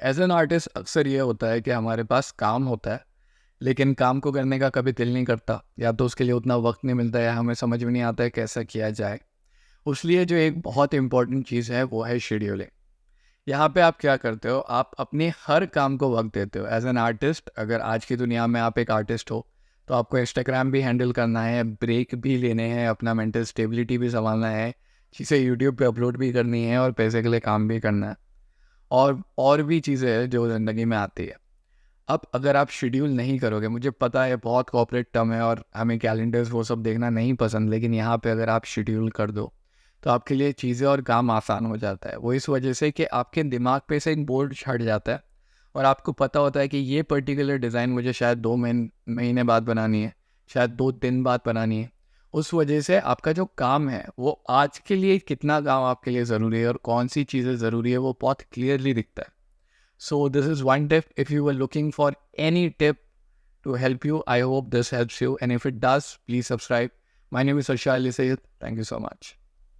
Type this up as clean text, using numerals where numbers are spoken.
As an artist अक्सर ये होता है कि हमारे पास काम होता है, लेकिन काम को करने का कभी दिल नहीं करता, या तो उसके लिए उतना वक्त नहीं मिलता, या हमें समझ में नहीं आता है कैसा किया जाए। उसलिए जो एक बहुत इंपॉर्टेंट चीज़ है वो है शेड्यूलिंग। यहाँ पे आप क्या करते हो, आप अपने हर काम को वक्त देते हो। एज एन आर्टिस्ट, अगर आज की दुनिया में आप एक आर्टिस्ट हो, तो आपको इंस्टाग्राम भी हैंडल करना है, ब्रेक भी लेने हैं, अपना मेंटल स्टेबिलिटी भी संभालना है, चीज़ें यूट्यूब पे अपलोड भी करनी है, और पैसे के लिए काम भी करना है, और भी चीज़ें हैं जो ज़िंदगी में आती है। अब अगर आप शेड्यूल नहीं करोगे, मुझे पता है बहुत कॉर्पोरेट टर्म है और हमें कैलेंडर्स वो सब देखना नहीं पसंद, लेकिन यहाँ पे अगर आप शेड्यूल कर दो तो आपके लिए चीज़ें और काम आसान हो जाता है। वो इस वजह से कि आपके दिमाग पे से एक बोर्ड छट जाता है, और आपको पता होता है कि ये पर्टिकुलर डिज़ाइन मुझे शायद 2 महीने बाद बनानी है, शायद 2 दिन बाद बनानी है। उस वजह से आपका जो काम है वो आज के लिए कितना काम आपके लिए ज़रूरी है और कौन सी चीज़ें ज़रूरी है वो बहुत क्लियरली दिखता है। So this is one tip. If you were looking for any tip to help you, I hope this helps you. And if it does, please subscribe. My name is Harshal Lisayed. Thank you so much.